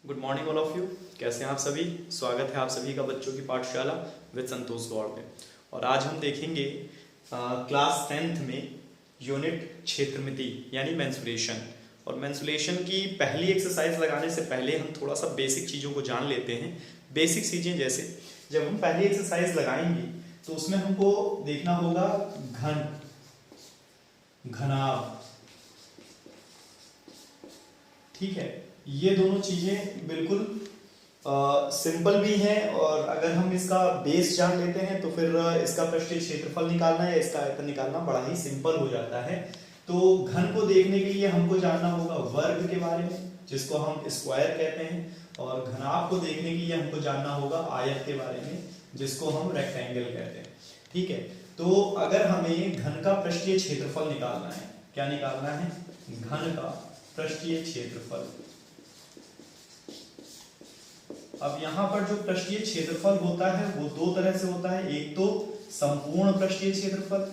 Good morning all of you. कैसे हैं आप सभी। स्वागत है आप सभी का बच्चों की पाठशाला विद संतोष गौड़ में। और आज हम देखेंगे क्लास 10th में यूनिट क्षेत्रमिति यानी मेंसुरेशन। और मेंसुरेशन की पहली एक्सरसाइज लगाने से पहले हम थोड़ा सा बेसिक चीज़ों को जान लेते हैं। बेसिक चीज़ें जैसे जब हम पहली एक्सरसाइज लगाएंगे तो उसमें हमको देखना होगा घन, घनाभ, ठीक है। ये दोनों चीजें बिल्कुल सिंपल भी हैं, और अगर हम इसका बेस जान लेते हैं तो फिर इसका पृष्ठीय क्षेत्रफल निकालना या इसका आयतन निकालना बड़ा ही सिंपल हो जाता है। तो घन को देखने के लिए हमको जानना होगा वर्ग के बारे में, जिसको हम स्क्वायर कहते हैं, और घनाभ को देखने के लिए हमको जानना होगा आयत के बारे में, जिसको हम रेक्टेंगल कहते हैं, ठीक है। तो अगर हमें घन का पृष्ठीय क्षेत्रफल निकालना है, क्या निकालना है? घन का पृष्ठीय क्षेत्रफल। अब यहां पर जो पृष्ठीय क्षेत्रफल होता है वो दो तरह से होता है। एक तो संपूर्ण पृष्ठीय क्षेत्रफल,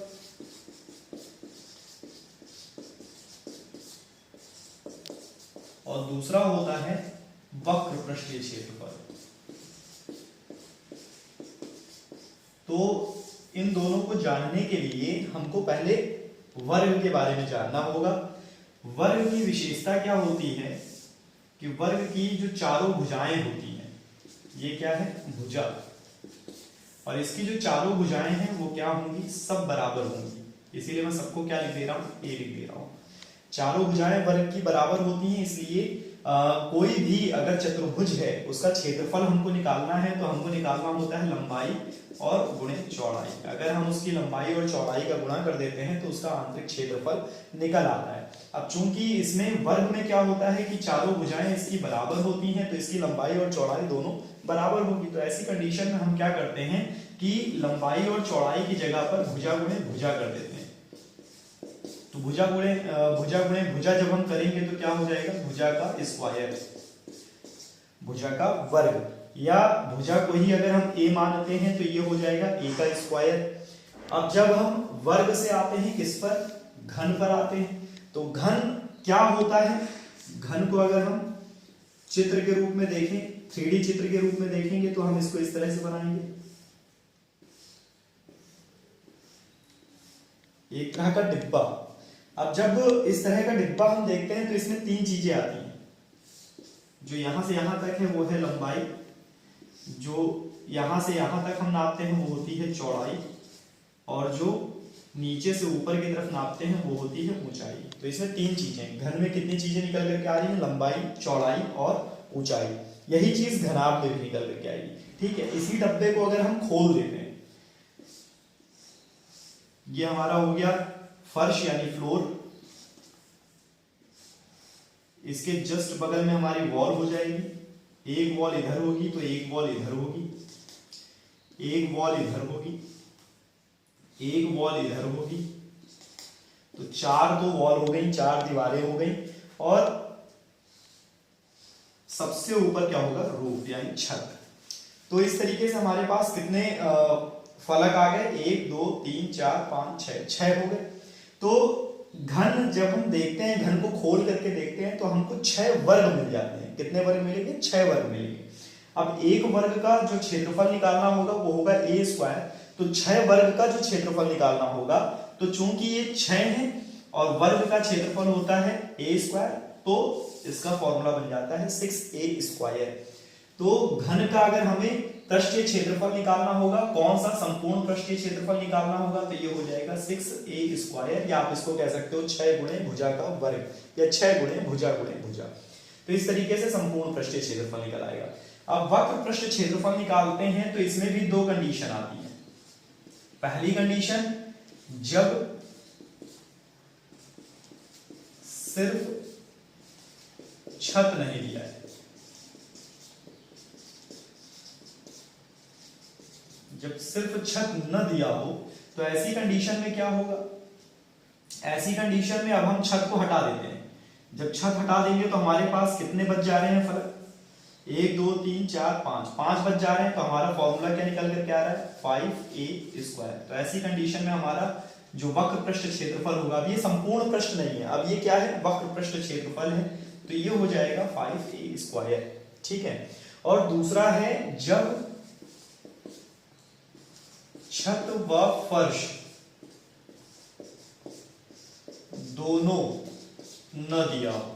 और दूसरा होता है वक्र पृष्ठीय क्षेत्रफल। तो इन दोनों को जानने के लिए हमको पहले वर्ग के बारे में जानना होगा। वर्ग की विशेषता क्या होती है कि वर्ग की जो चारों भुजाएं होती हैं, ये क्या है? भुजा। और इसकी जो चारों भुजाएं हैं वो क्या होंगी? सब बराबर होंगी। इसीलिए मैं सबको क्या लिख दे रहा हूं? ए लिख दे रहा हूं। चारों भुजाएं वर्ग की बराबर होती हैं, इसलिए कोई भी अगर चतुर्भुज है उसका क्षेत्रफल हमको निकालना है तो हमको निकालना होता है लंबाई और गुणे चौड़ाई। अगर हम उसकी लंबाई और चौड़ाई का गुणा कर देते हैं तो उसका आंतरिक क्षेत्रफल निकल आता है। अब चूंकि इसमें वर्ग में क्या होता है कि चारों भुजाएं इसकी बराबर होती हैं, तो इसकी लंबाई और चौड़ाई दोनों बराबर होगी। तो ऐसी कंडीशन में हम क्या करते हैं कि लंबाई और चौड़ाई की जगह पर भुजा गुणे भुजा कर देते हैं। तो भुजा गुणे भुजा जब हम करेंगे तो क्या हो जाएगा? भुजा का स्क्वायर, भुजा का वर्ग, या भुजा को ही अगर हम ए मानते हैं तो ये हो जाएगा ए का स्क्वायर। अब जब हम वर्ग से आते हैं किस पर? घन पर आते हैं। तो घन क्या होता है? घन को अगर हम चित्र के रूप में देखें, 3D चित्र के रूप में देखेंगे तो हम इसको इस तरह से बनाएंगे। एक तरह का डिब्बा। अब जब इस तरह का डिब्बा हम देखते हैं तो इसमें तीन चीजें आती हैं। जो यहां से यहां तक है वो है लंबाई, जो यहां से यहां तक हम नापते हैं वो होती है चौड़ाई, और जो नीचे से ऊपर की तरफ नापते हैं वो होती है ऊंचाई। तो इसमें तीन चीजें, घन में कितनी चीजें निकल करके आ रही हैं? लंबाई, चौड़ाई और ऊंचाई। यही चीज घनाभ में भी निकल करके आएगी, ठीक है। इसी डब्बे को अगर हम खोल देते हैं, ये हमारा हो गया फर्श यानी फ्लोर, इसके जस्ट बगल में हमारी वॉल हो जाएगी। एक वॉल इधर होगी तो एक वॉल इधर होगी, एक वॉल इधर होगी, एक वॉल इधर होगी। तो चार तो वॉल हो गई, चार दीवारें हो गई, और सबसे ऊपर क्या होगा? रूफ यानी छत। तो इस तरीके से हमारे पास कितने फलक आ गए? 1 2 3 4 5 6, 6 हो गए। तो घन जब हम देखते हैं, घन को खोल करके देखते हैं तो हमको 6 वर्ग मिल जाते हैं। कितने वर्ग मिलेंगे? 6 वर्ग मिलेंगे। अब एक वर्ग का जो क्षेत्रफल निकालना होगा वो होगा ए स्क्वायर। तो 6 वर्ग का जो क्षेत्रफल निकालना होगा, तो चूंकि ये 6 है और वर्ग का क्षेत्रफल होता है ए स्क्वायर, तो इसका फॉर्मूला बन जाता है 6a स्क्वायर। तो घन का अगर हमें पृष्ठीय क्षेत्रफल निकालना होगा, कौन सा? संपूर्ण पृष्ठीय क्षेत्रफल निकालना होगा, तो ये हो जाएगा 6a स्क्वायर, या आप इसको कह सकते हो 6 गुणे भुजा का वर्ग, या 6 गुणे भुजा। तो इस तरीके से संपूर्ण पृष्ठीय क्षेत्रफल निकल आएगा। अब वक्र पृष्ठ क्षेत्रफल निकालते हैं तो इसमें भी दो कंडीशन आती है। पहली कंडीशन, जब सिर्फ छत नहीं दिया है, जब सिर्फ छत न दिया हो तो ऐसी कंडीशन में क्या होगा? ऐसी कंडीशन में अब हम छत को हटा देते हैं। जब छत हटा देंगे तो हमारे पास कितने बच जा रहे हैं फलक? 1 2 3 4 5, 5 बच जा रहे हैं। तो हमारा फॉर्मूला क्या निकल कर क्या आ रहा है? 5a square. तो ऐसी कंडीशन में हमारा जो वक्र पृष्ठ क्षेत्रफल होगा, अब ये संपूर्ण पृष्ठ नहीं है, अब ये क्या है? वक्र पृष्ठ क्षेत्रफल है। तो ये हो जाएगा 5a स्क्वायर। ठीक है। और दूसरा है जब छत व फर्श दोनों न दिया हो,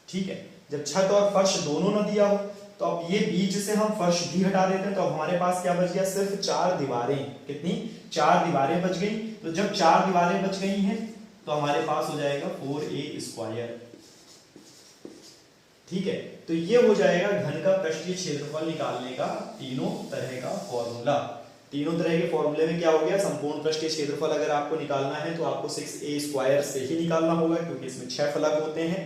ठीक है, जब छत और फर्श दोनों न दिया हो, तो अब ये बीच से हम फर्श भी हटा देते हैं, तो अब हमारे पास क्या बच गया, सिर्फ 4 दीवारें। कितनी? 4 दीवारें बच गई। तो जब 4 दीवारें बच गई हैं तो हमारे पास हो जाएगा 4a²। ठीक है, तो ये हो जाएगा घन का पृष्ठीय क्षेत्रफल निकालने का तीनों तरह का फॉर्मूला। तीनों तरह के फॉर्मूले में क्या हो गया, संपूर्ण पृष्ठीय क्षेत्रफल अगर आपको निकालना है तो आपको 6a² से ही निकालना होगा, क्योंकि इसमें 6 फलक होते हैं,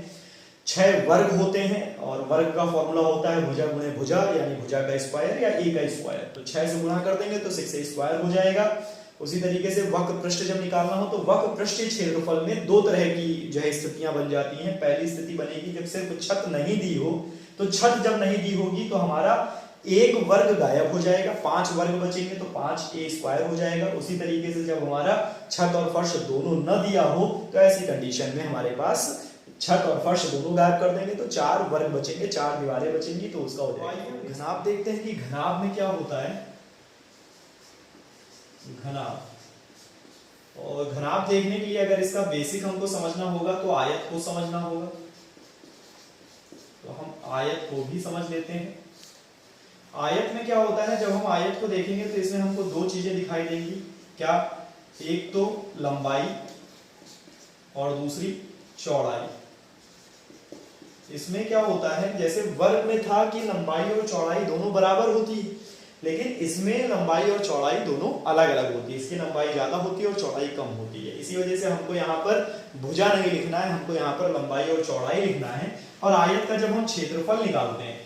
6 वर्ग होते हैं, और वर्ग का फॉर्मूला होता है भुजा गुणे भुजा, यानी भुजा का स्क्वायर या a का स्क्वायर। तो 6 से गुणा कर देंगे तो 6a² हो जाएगा। उसी तरीके से वक्र पृष्ठ जब निकालना हो तो वक्र पृष्ठीय क्षेत्रफल में 2 तरह की जो है स्थितियां बन जाती हैं। पहली स्थिति बनेगी जब सिर्फ छत नहीं दी हो, तो छत जब नहीं दी होगी तो हमारा एक वर्ग गायब हो जाएगा, 5 वर्ग बचेंगे तो 5a² हो जाएगा। उसी तरीके से जब हमारा छत और फर्श दोनों न दिया हो तो ऐसी कंडीशन में हमारे पास छत और फर्श दोनों गायब कर देंगे तो 4 वर्ग बचेंगे, 4 दीवारें बचेंगी, तो उसका हो जाएगा घनाभ। देखते हैं कि घनाभ में क्या होता है। घनाभ, और घनाभ देखने के लिए अगर इसका बेसिक हमको समझना होगा तो आयत को समझना होगा। तो हम आयत को भी समझ लेते हैं। आयत में क्या होता है, जब हम आयत को देखेंगे तो इसमें हमको 2 चीजें दिखाई देंगी। क्या? एक तो लंबाई और दूसरी चौड़ाई। इसमें क्या होता है, जैसे वर्ग में था कि लंबाई और चौड़ाई दोनों बराबर होती है, लेकिन इसमें लंबाई और चौड़ाई दोनों अलग अलग होती है। इसकी लंबाई ज्यादा होती है और चौड़ाई कम होती है। इसी वजह से हमको यहाँ पर भुजा नहीं लिखना है, हमको यहाँ पर लंबाई और चौड़ाई लिखना है। और आयत का जब हम क्षेत्रफल निकालते हैं,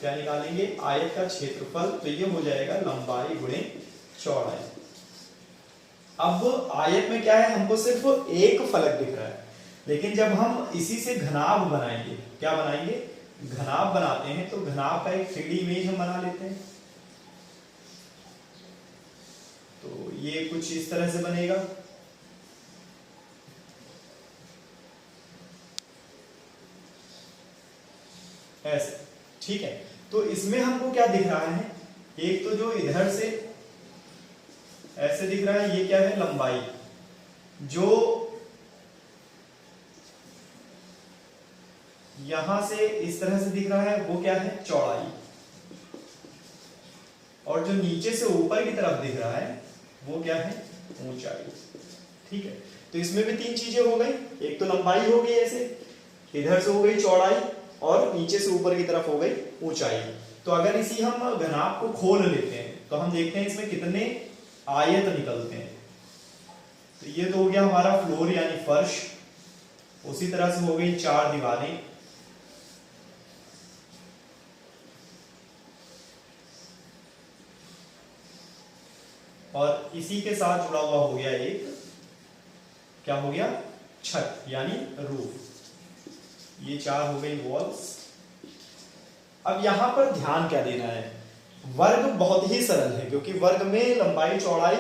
क्या निकालेंगे, आयत का क्षेत्रफल, तो ये हो जाएगा लंबाई गुणे चौड़ाई। अब आयत में क्या है, हमको सिर्फ एक फलक दिख रहा है, लेकिन जब हम इसी से घनाभ बनाएंगे, क्या बनाएंगे, घनाभ बनाते हैं, तो घनाभ का एक 3D इमेज हम बना लेते हैं। तो ये कुछ इस तरह से बनेगा। ऐसे, ठीक है। तो इसमें हमको क्या दिख रहा है, एक तो जो इधर से ऐसे दिख रहा है, ये क्या है, लंबाई। जो यहां से इस तरह से दिख रहा है वो क्या है, चौड़ाई। और जो नीचे से ऊपर की तरफ दिख रहा है वो क्या है, ऊंचाई। ठीक है, तो इसमें भी 3 चीजें हो गई। एक तो लंबाई हो गई, ऐसे इधर से हो गई चौड़ाई, और नीचे से ऊपर की तरफ हो गई ऊंचाई। तो अगर इसी हम घनाभ को खोल लेते हैं तो हम देखते हैं इसमें कितने आयत निकलते हैं। तो ये तो हो गया हमारा फ्लोर यानी फर्श। उसी तरह से हो गई 4 दीवारें, और इसी के साथ जुड़ा हुआ हो गया एक, क्या हो गया, छत यानी रूफ। ये 4 हो गई वॉल्स। अब यहां पर ध्यान क्या देना है, वर्ग बहुत ही सरल है, क्योंकि वर्ग में लंबाई चौड़ाई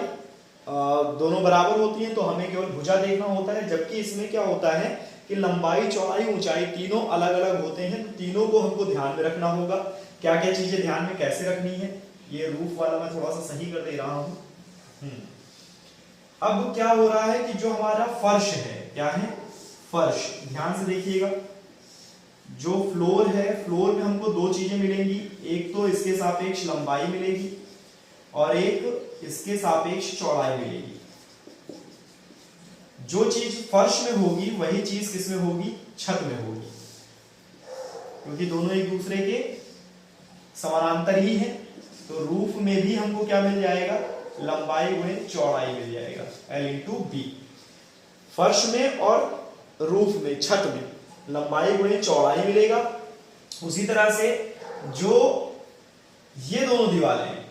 दोनों बराबर होती हैं, तो हमें केवल भुजा देखना होता है। जबकि इसमें क्या होता है कि लंबाई चौड़ाई ऊंचाई तीनों अलग अलग होते हैं, तो तीनों को हमको ध्यान में रखना होगा। क्या क्या चीजें ध्यान में कैसे रखनी है, ये रूफ वाला मैं थोड़ा सा सही कर दे रहा हूं। अब क्या हो रहा है कि जो हमारा फर्श है, क्या है, फर्श, ध्यान से देखिएगा। जो फ्लोर है, फ्लोर में हमको 2 चीजें मिलेंगी। एक तो इसके सापेक्ष लंबाई मिलेगी और एक इसके सापेक्ष चौड़ाई मिलेगी। जो चीज फर्श में होगी वही चीज किस में होगी, छत में होगी, क्योंकि दोनों एक दूसरे के समानांतर ही हैं। तो रूफ में भी हमको क्या मिल जाएगा, लंबाई गुणे चौड़ाई मिल जाएगा, L/B। फर्श में और रूफ में, छत में लंबाई गुणे चौड़ाई मिलेगा। उसी तरह से जो ये दोनों दीवारें हैं,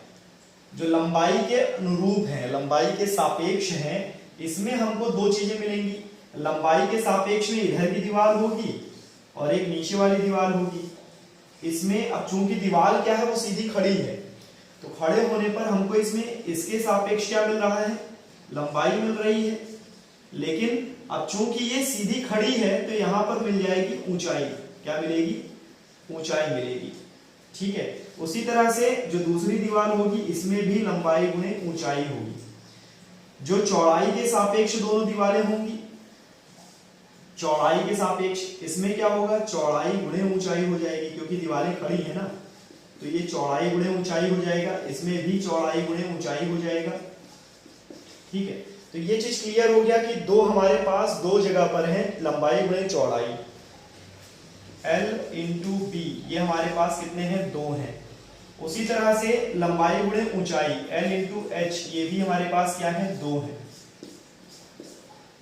जो लंबाई के अनुरूप हैं, लंबाई के सापेक्ष हैं, इसमें हमको 2 चीजें मिलेंगी। लंबाई के सापेक्ष में इधर की दीवार होगी और एक नीचे वाली दीवार होगी। इसमें अब चूंकि दीवार क्या है, वो सीधी खड़ी है, तो खड़े होने पर हमको इसमें इसके सापेक्ष क्या मिल रहा है, लंबाई मिल रही है। लेकिन अब चूंकि ये सीधी खड़ी है तो यहां पर मिल जाएगी ऊंचाई। क्या मिलेगी? ऊंचाई मिलेगी। ठीक है, उसी तरह से जो दूसरी दीवार होगी इसमें भी लंबाई गुणे ऊंचाई होगी। जो चौड़ाई के सापेक्ष दोनों दीवारें होंगी, चौड़ाई के सापेक्ष इसमें क्या होगा? चौड़ाई गुणे ऊंचाई हो जाएगी, क्योंकि दीवारें खड़ी है ना, तो ये चौड़ाई गुणे ऊंचाई हो जाएगा, इसमें भी चौड़ाई गुणे ऊंचाई हो जाएगा। ठीक है, तो ये चीज क्लियर हो गया कि दो हमारे पास दो जगह पर है लंबाई गुणे चौड़ाई, L इंटू बी, ये हमारे पास कितने हैं? दो हैं। उसी तरह से लंबाई गुणे ऊंचाई L इंटू एच, ये भी हमारे पास क्या है? दो है।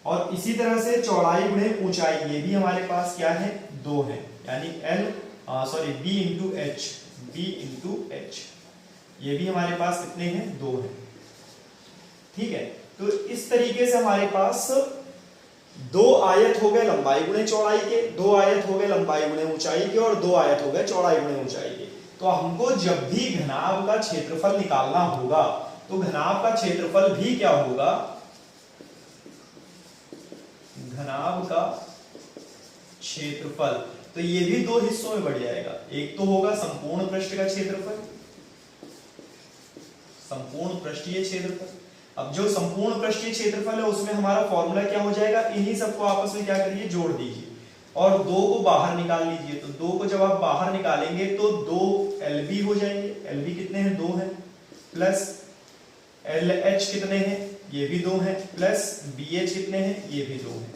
और इसी तरह से चौड़ाई गुणे ऊंचाई, ये भी हमारे पास क्या है? दो है, यानी B into H, B into H, ये भी हमारे पास कितने हैं? दो है। ठीक है, तो इस तरीके से हमारे पास दो आयत हो गए लंबाई गुणे चौड़ाई के, दो आयत हो गए लंबाई गुणे ऊंचाई के, और दो आयत हो गए चौड़ाई गुणे ऊंचाई के। तो हमको जब भी घनाभ का क्षेत्रफल निकालना होगा तो घनाभ का क्षेत्रफल भी क्या होगा? घनाभ का क्षेत्रफल, तो ये भी दो हिस्सों में बढ़ जाएगा। एक तो होगा संपूर्ण पृष्ठ का क्षेत्रफल, संपूर्ण पृष्ठीय क्षेत्रफल। अब जो संपूर्ण पृष्ठीय क्षेत्रफल है उसमें हमारा फॉर्मूला क्या हो जाएगा? इन्हीं सबको आपस में क्या करिए? जोड़ दीजिए और दो को बाहर निकाल लीजिए। तो दो को जब आप बाहर निकालेंगे तो दो LB हो जाएंगे, LB कितने हैं? दो हैं, प्लस LH कितने हैं? ये भी दो हैं, प्लस BH कितने हैं? ये भी दो हैं।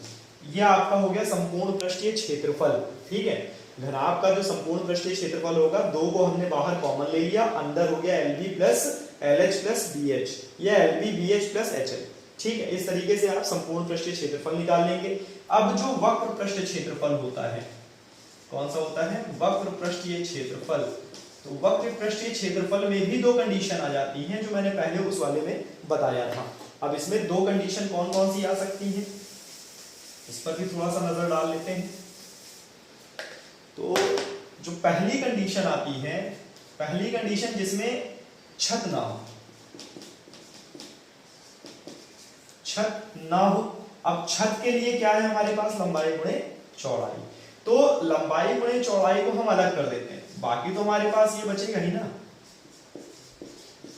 ये आपका हो गया संपूर्ण पृष्ठीय क्षेत्रफल। ठीक है, घनाभ का जो संपूर्ण पृष्ठीय क्षेत्रफल होगा, दो को हमने बाहर कॉमन ले लिया, अंदर हो गया LB plus LH plus BH, या LB BH प्लस HL। ठीक है, इस तरीके से आप संपूर्ण पृष्ठीय क्षेत्रफल निकाल लेंगे। अब जो वक्र पृष्ठ क्षेत्रफल होता है, कौन सा होता है? वक्र पृष्ठीय क्षेत्रफल। तो वक्र पृष्ठीय क्षेत्रफल में भी दो कंडीशन आ जाती हैं, जो मैंने पहले उस वाले में बताया था। अब इसमें दो कंडीशन कौन कौन सी आ सकती हैं, इस पर भी थोड़ा सा नजर डाल लेते हैं। तो जो पहली कंडीशन आती है, पहली कंडीशन जिसमें छत ना हो, छत ना हो। अब छत के लिए क्या है हमारे पास? लंबाई गुणे चौड़ाई। तो लंबाई गुणे चौड़ाई को हम अलग कर देते हैं, बाकी तो हमारे पास ये बचेगा ही ना,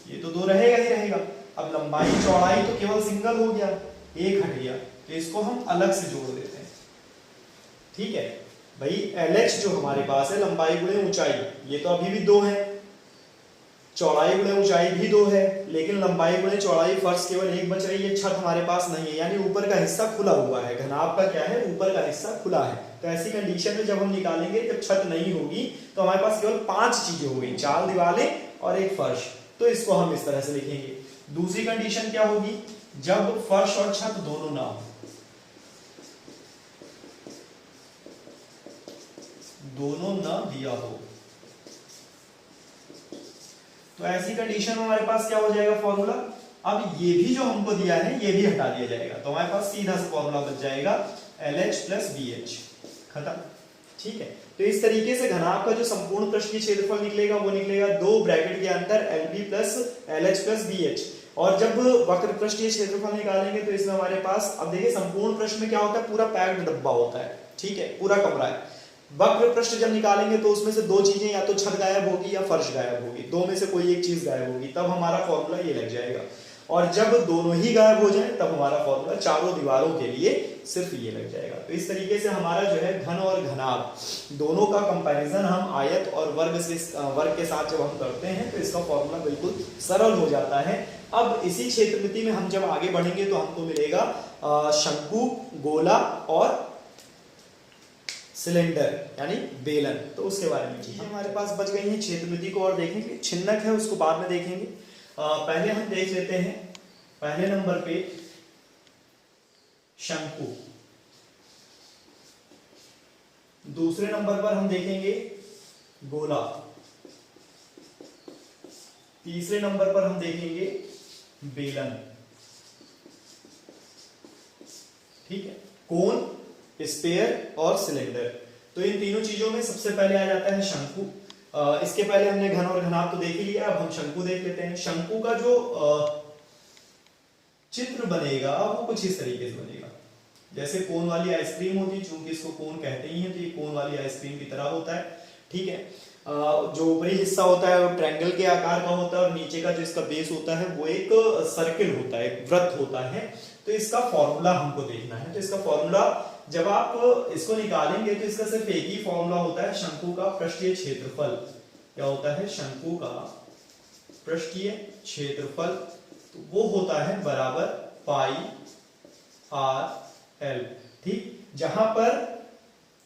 ये तो दो रहेगा ही रहेगा। अब लंबाई चौड़ाई तो केवल सिंगल हो गया, एक हट गया, तो इसको हम अलग से जोड़ देते हैं। ठीक है भाई, LH जो हमारे पास है लंबाई गुणे ऊंचाई, ये तो अभी भी दो है, चौड़ाई गुणे ऊंचाई भी दो है, लेकिन लंबाई गुणे चौड़ाई फर्श केवल एक बच रही है, छत हमारे पास नहीं है, यानी ऊपर का हिस्सा खुला हुआ है। घनाभ का क्या है? ऊपर का हिस्सा खुला है। तो ऐसी कंडीशन में जब हम निकालेंगे, जब छत नहीं होगी तो हमारे पास केवल पांच चीजें हो गई, चार दीवारें और एक फर्श। तो इसको हम इस तरह से लिखेंगे। दूसरी कंडीशन क्या होगी? जब फर्श और छत दोनों ना हो, दोनों ना दिया हो, तो ऐसी कंडीशन में हमारे पास क्या हो जाएगा फॉर्मूला? अब ये भी जो हमको दिया है ये भी हटा दिया जाएगा, तो हमारे पास सीधा सा फॉर्मूला बच जाएगा LH प्लस BH, खत्म। ठीक है, तो इस तरीके से घनाभ का जो संपूर्ण पृष्ठीय क्षेत्रफल निकलेगा वो निकलेगा दो ब्रैकेट के अंदर LB plus LH plus BH। और जब वक्र पृष्ठीय क्षेत्रफल निकालेंगे तो इसमें हमारे पास, अब देखिए संपूर्ण पृष्ठ में क्या होता है? पूरा पैक्ड डब्बा होता है। ठीक है, पूरा कमरा है। वक्र पृष्ठ जब निकालेंगे तो उसमें से दो चीजें, या तो छत गायब होगी या फर्श गायब होगी, दो में से कोई एक चीज गायब होगी, तब हमारा फॉर्मूला ये लग जाएगा। और जब दोनों ही गायब हो जाए तब हमारा फॉर्मूला चारों दीवारों के लिए सिर्फ ये लग जाएगा। तो इस तरीके से हमारा जो है घन और घनाभ दोनों का कंपैरिजन हम आयत और वर्ग के साथ जब हम करते हैं तो इसका फॉर्मूला बिल्कुल सरल हो जाता है। अब इसी क्षेत्रमिति में हम जब आगे बढ़ेंगे तो हमको मिलेगा शंकु, गोला और सिलेंडर यानी बेलन, तो उसके बारे में चीजें हमारे पास बच गई हैं। क्षेत्रमिति को और देखेंगे, छिन्नक है उसको बाद में देखेंगे। पहले हम देख लेते हैं पहले नंबर पे शंकु, दूसरे नंबर पर हम देखेंगे गोला, तीसरे नंबर पर हम देखेंगे बेलन। ठीक है, कोन, स्फीयर और सिलेंडर। तो इन तीनों चीजों में सबसे पहले आ जाता है शंकु। इसके पहले हमने घन और घनाभ तो देख ही लिया, अब हम शंकु देख लेते हैं। शंकु का जो चित्र बनेगा वो कुछ इस तरीके से बनेगा। जैसे कोन वाली आइसक्रीम होती है, चूंकि इसको कोन कहते ही हैं तो ये कोन वाली आइसक्रीम की तरह होता है। ठीक है, जो ऊपरी हिस्सा होता है वो ट्रायंगल के आकार का होता है और नीचे का जो इसका बेस होता है वो एक सर्किल होता है, एक वृत्त होता है। तो इसका फॉर्मूला हमको देखना है। तो इसका फॉर्मूला जब आप इसको निकालेंगे तो इसका सिर्फ एक ही फॉर्मूला होता है, शंकु का पृष्ठीय क्षेत्रफल। क्या होता है? शंकु का पृष्ठीय क्षेत्रफल। तो वो होता है बराबर पाई आर एल। ठीक, जहां पर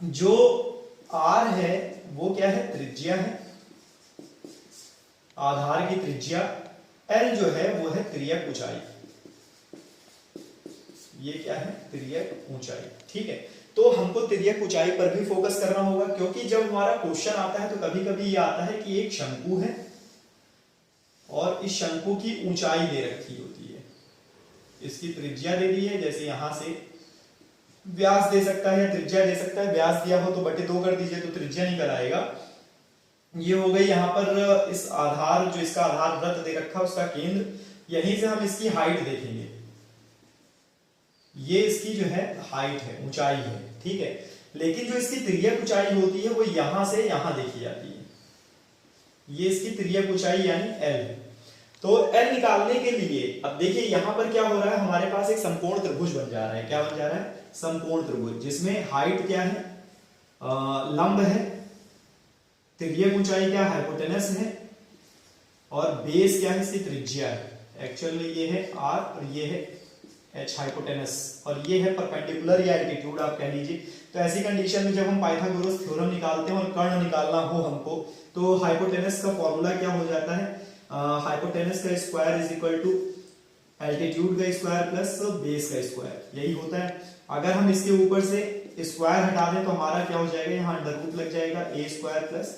जो आर है वो क्या है? त्रिज्या है, आधार की त्रिज्या। एल जो है वो है तिर्यक ऊंचाई। ये क्या है? तिर्यक ऊंचाई। ठीक है, तो हमको तिर्यक ऊंचाई पर भी फोकस करना होगा, क्योंकि जब हमारा क्वेश्चन आता है तो कभी कभी ये आता है कि एक शंकु है और इस शंकु की ऊंचाई दे रखी होती है, इसकी त्रिज्या दे दी है, जैसे यहां से व्यास दे सकता है या त्रिज्या दे सकता है। व्यास दिया हो तो बटे 2 कर दीजिए तो त्रिज्या निकल आएगा। ये हो गई यहाँ पर इस आधार, जो इसका आधार वृत्त दे रखा है उसका केंद्र। यहीं से हम इसकी हाइट देखेंगे, ये इसकी जो है हाइट है, ऊंचाई है। ठीक है, लेकिन जो इसकी तिर्यक ऊंचाई होती है वो यहां से यहां देखी जाती है, ये इसकी तिर्यक ऊंचाई यानी एल है। तो एल निकालने के लिए अब देखिए यहां पर क्या हो रहा है, हमारे पास एक समकोण त्रिभुज बन जा रहा है। क्या बन जा रहा है? समकोण त्रिभुज, जिसमें हाइट क्या है? लंब है, तिर्यक ऊंचाई क्या? हाइपोटेनस है, और बेस क्या है? इसकी त्रिज्या है। एक्चुअल में ये है आर और ये है एच हाइपोटेनस, और ये है परपेंडिकुलर या एल्टीट्यूड आप कह लीजिए। तो ऐसी कंडीशन में जब हम पाइथागोरस थ्योरम निकालते हैं और कर्ण निकालना हो हमको, तो हाइपोटेनस का फॉर्मूला क्या हो जाता है? हाइपोटेनस का square is equal to altitude का स्क्वायर प्लस बेस का स्क्वायर, यही होता है। अगर हम इसके ऊपर से स्क्वायर हटा दें तो हमारा क्या हो जाएगा? यहाँ अंडर रूट लग जाएगा, A square plus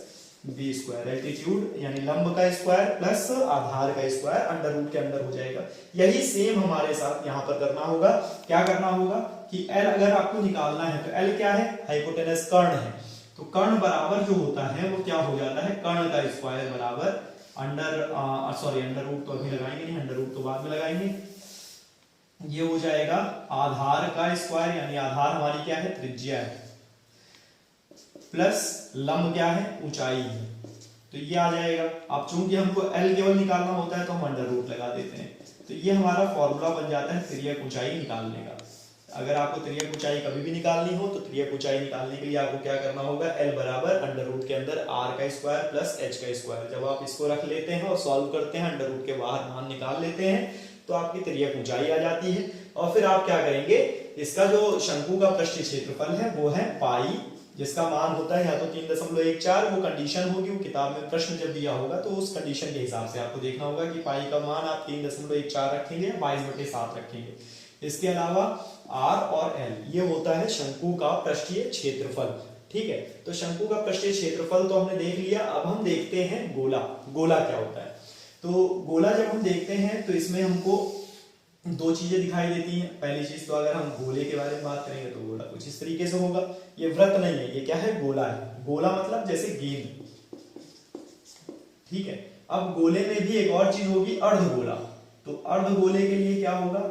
B square. Altitude यानी लंब का स्क्वायर प्लस आधार का स्क्वायर अंडर रूट के अंदर हो जाएगा। यही सेम हमारे साथ यहाँ पर करना होगा। क्या करना होगा कि एल अगर आपको निकालना है तो एल क्या है? हाइपोटेनस कर्ण है, तो कर्ण बराबर जो होता है वो क्या हो जाता है? कर्ण का स्क्वायर बराबर अंडर रूट तो अभी लगाएंगे नहीं, अंडर रूट तो बाद में लगाएंगे। ये हो जाएगा आधार का स्क्वायर, यानी आधार हमारी क्या है? त्रिज्या है, प्लस लंब क्या है? ऊंचाई है, तो ये आ जाएगा। अब चूंकि हमको एल केवल निकालना होता है तो हम अंडर रूट लगा देते हैं, तो ये हमारा फॉर्मूला बन जाता है तिर्यक ऊंचाई निकालने का। अगर आपको तिर्यक ऊंचाई कभी भी निकालनी हो तो तिर्यक ऊंचाई निकालने के लिए आपको क्या करना होगा? एल बराबर अंडर रूट के अंदर आर का स्क्वायर प्लस एच का स्क्वायर। जब आप इसको रख लेते हैं और सॉल्व करते हैं, अंडर रूट के बाहर मान निकाल लेते हैं, तो आपकी तिर्यक ऊंचाई आ जाती है। और फिर आप क्या करेंगे? इसका जो शंकु का पृष्ठीय क्षेत्रफल है वो है पाई, जिसका मान होता है या तो 3.14, वो कंडीशन होगी, वो किताब में प्रश्न जब दिया होगा तो उस कंडीशन के हिसाब से आपको देखना होगा कि पाई का मान आप 3.14 रखेंगे या 22/7 रखेंगे। इसके अलावा आर और एल ये होता है शंकु का पृष्ठीय क्षेत्रफल। ठीक है, तो शंकु का पृष्ठीय क्षेत्रफल तो हमने देख लिया। अब हम देखते हैं गोला। गोला क्या होता है? तो गोला जब हम देखते हैं तो इसमें हमको 2 चीजें दिखाई देती हैं। पहली चीज तो अगर हम गोले के बारे में बात करेंगे तो गोला कुछ इस तरीके से होगा। ये वृत्त नहीं है, ये क्या है? गोला है। गोला मतलब जैसे गेंद। ठीक है, अब गोले में भी एक और चीज होगी, अर्धगोला। तो अर्धगोले के लिए क्या होगा?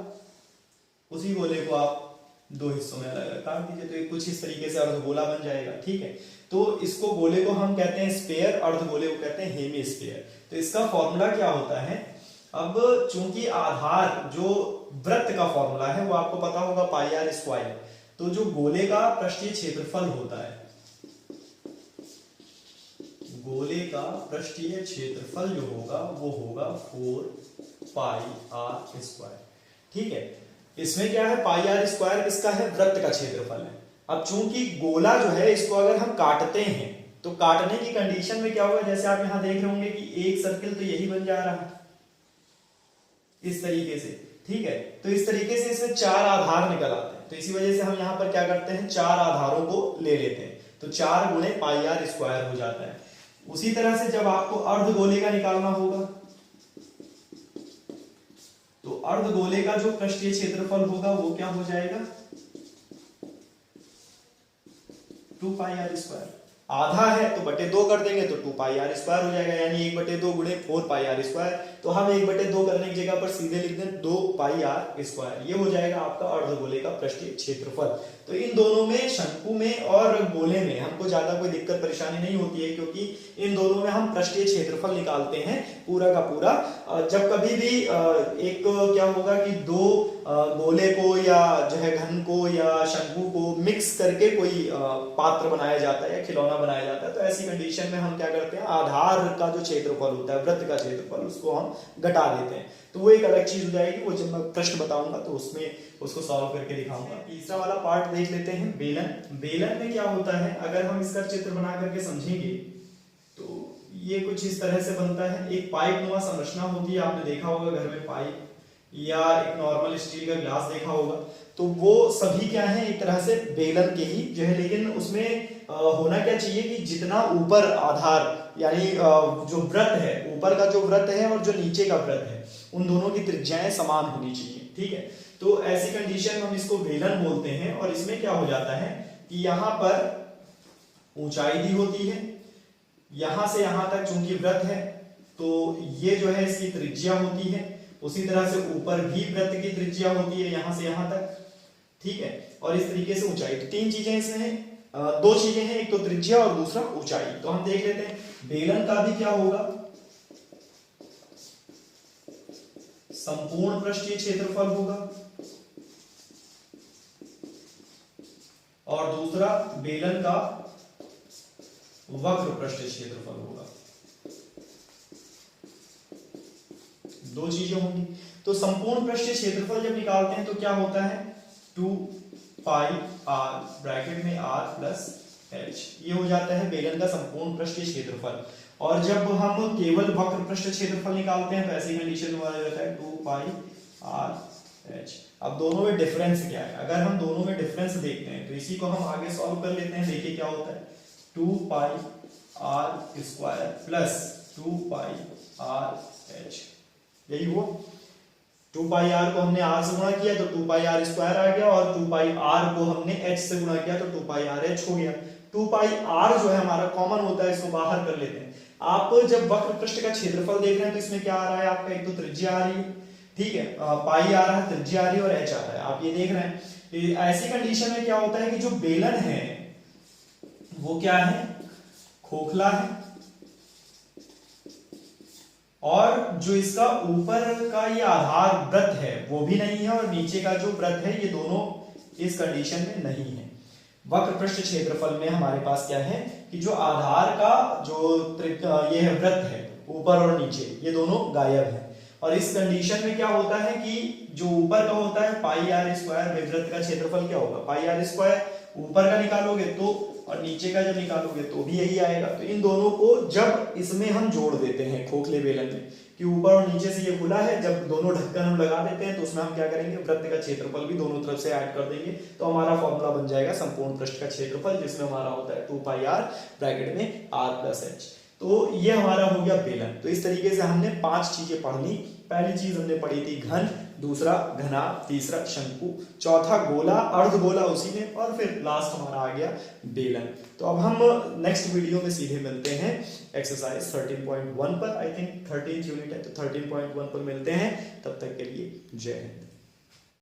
उसी गोले को आप 2 हिस्सों में अलग अलग काट दीजिए, तो ये कुछ इस तरीके से अर्धगोला बन जाएगा। ठीक है, तो इसको गोले को हम कहते हैं स्फीयर, अर्धगोले को कहते हैं हेमिस्फीयर। तो इसका फॉर्मूला क्या होता है? अब चूंकि आधार जो वृत्त का फॉर्मूला है वो आपको पता होगा पाई आर स्क्वायर, तो जो गोले का पृष्ठीय क्षेत्रफल होता है, गोले का पृष्ठीय क्षेत्रफल जो होगा वो होगा 4 पाई आर स्क्वायर। ठीक है, इसमें क्या है? पाई आर स्क्वायर किसका है? वृत्त का क्षेत्रफल है। अब चूंकि गोला जो है इसको अगर हम काटते हैं तो काटने की कंडीशन में क्या होगा? जैसे आप यहां देख रहे होंगे कि एक सर्किल तो यही बन जा रहा है इस तरीके से। ठीक है, तो इस तरीके से इसमें 4 आधार निकल आते हैं, तो इसी वजह से हम यहां पर क्या करते हैं? 4 आधारों को ले लेते हैं, तो 4 गुणे पाई आर स्क्वायर हो जाता है। उसी तरह से जब आपको अर्धगोले का निकालना होगा तो अर्धगोले का जो पृष्ठीय क्षेत्रफल होगा वो क्या हो जाएगा? 2 पाई आर स्क्वायर। आधा है तो बटे 2 कर देंगे तो 2 पाई आर स्क्वायर हो जाएगा, यानी 1/2 गुणे 4 पाई आर स्क्वायर। तो हम 1/2 करने की जगह पर सीधे लिख दें 2 पाई आर स्क्वायर। ये हो जाएगा आपका अर्धगोले का पृष्ठीय क्षेत्रफल। तो इन दोनों में, शंकु में और गोले में, हमको ज्यादा कोई दिक्कत परेशानी नहीं होती है, क्योंकि इन दोनों में हम पृष्ठीय क्षेत्रफल निकालते हैं पूरा का पूरा। जब कभी भी एक क्या होगा कि दो गोले को या जो है घन को या शंकु को मिक्स करके कोई पात्र बनाया जाता है या खिलौना बनाया जाता है, तो ऐसी कंडीशन में हम क्या करते हैं, आधार का जो क्षेत्रफल होता है, वृत्त का क्षेत्रफल, उसको हम घटा देते हैं। तो वो एक अलग चीज हो जाएगी, वो जब मैं प्रश्न बताऊंगा तो उसमें उसको सॉल्व करके दिखाऊंगा। तीसरा वाला पार्ट देख लेते हैं, बेलन। बेलन में क्या होता है, अगर हम इसका चित्र बना करके समझेंगे तो ये कुछ इस तरह से बनता है। एक पाइप नुमा संरचना होती है, आपने देखा होगा घर में पाइप, या एक नॉर्मल स्टील का ग्लास देखा होगा। तो वो सभी क्या है, एक तरह से बेलन के ही जो है, लेकिन उसमें होना क्या चाहिए कि जितना ऊपर आधार यानी जो वृत्त है, ऊपर का जो वृत्त है और जो नीचे का वृत्त है, उन दोनों की त्रिज्याएं समान होनी चाहिए। ठीक है, तो ऐसी कंडीशन में हम इसको बेलन बोलते हैं। और इसमें क्या हो जाता है कि यहाँ पर ऊंचाई दी होती है, यहां से यहां तक चूंकि वृत्त है तो ये जो है इसकी त्रिज्या होती है। उसी तरह से ऊपर भी वृत्त की त्रिज्या होती है यहां से यहां तक। ठीक है, और इस तरीके से ऊंचाई। तो तीन चीजें इसमें हैं, दो चीजें हैं, एक तो त्रिज्या और दूसरा ऊंचाई। तो हम देख लेते हैं बेलन का भी क्या होगा, संपूर्ण पृष्ठीय क्षेत्रफल होगा, और दूसरा बेलन का वक्र पृष्ठीय क्षेत्रफल होगा। दो चीजें होंगी। तो संपूर्ण पृष्ठीय क्षेत्रफल जब निकालते हैं तो क्या होता है, 2 पाई आर ब्रैकेट में r प्लस एच, ये हो जाता है बेलन का संपूर्ण पृष्ठीय क्षेत्रफल। और जब हम केवल वक्र पृष्ठीय क्षेत्रफल निकालते हैं तो ऐसी कंडीशन में आ जाता है 2 पाई आर एच। अब दोनों में डिफरेंस क्या है, अगर हम दोनों में डिफरेंस देखते हैं तो इसी को हम आगे सॉल्व कर लेते हैं। देखिए क्या होता है, 2 pi R square plus 2 pi R H, यही हुआ। 2 पाई आर को हमने आर से गुणा किया तो 2 पाई आर स्क्वायर आ गया, और 2 पाई आर को हमने एच से गुणा किया तो 2 पाई आर एच हो गया। 2 पाई आर जो है हमारा कॉमन होता है, इसको बाहर कर लेते हैं। आप जब वक्र पृष्ठ का क्षेत्रफल देख रहे हैं तो इसमें क्या आ रहा है आपका, एक तो त्रिज्या आ रही है, ठीक है, पाई आ रहा है, त्रिज्या आ रही है, और एच आ रहा है, आप ये देख रहे हैं। ऐसी कंडीशन में क्या होता है कि जो बेलन है वो क्या है, खोखला है, और जो इसका ऊपर का ये आधार वृत्त है वो भी नहीं है, और नीचे का जो वृत्त है, ये दोनों इस कंडीशन में नहीं है। वक्र पृष्ठ क्षेत्रफल में हमारे पास क्या है कि जो आधार का जो ये है वृत्त है, ऊपर और नीचे, ये दोनों गायब है। और इस कंडीशन में क्या होता है कि जो ऊपर का होता है पाई आर स्क्वायर, वृत्त का क्षेत्रफल क्या होगा, पाई आर स्क्वायर, ऊपर का निकालोगे तो, और नीचे का जब निकालोगे तो भी यही आएगा। तो इन दोनों को जब इसमें हम जोड़ देते हैं खोखले बेलन में, कि ऊपर और नीचे से ये खुला है, जब दोनों ढक्कन हम लगा देते हैं तो उसमें हम क्या करेंगे, वृत्त का क्षेत्रफल भी दोनों तरफ से ऐड कर देंगे, तो हमारा फॉर्मूला बन जाएगा संपूर्ण पृष्ठ का क्षेत्रफल, जिसमें हमारा होता है 2 पाई आर ब्रैकेट में आर प्लस एच। तो ये हमारा हो गया बेलन। तो इस तरीके से हमने 5 चीजें पढ़ ली। पहली चीज हमने पढ़ी थी घन, दूसरा घना, तीसरा शंकु, चौथा गोला, अर्धगोला उसी में, और फिर लास्ट हमारा आ गया बेलन। तो अब हम नेक्स्ट वीडियो में सीधे मिलते हैं एक्सरसाइज 13.1 पर। आई थिंक 13th यूनिट है तो 13.1 पर मिलते हैं। तब तक के लिए जय हिंद।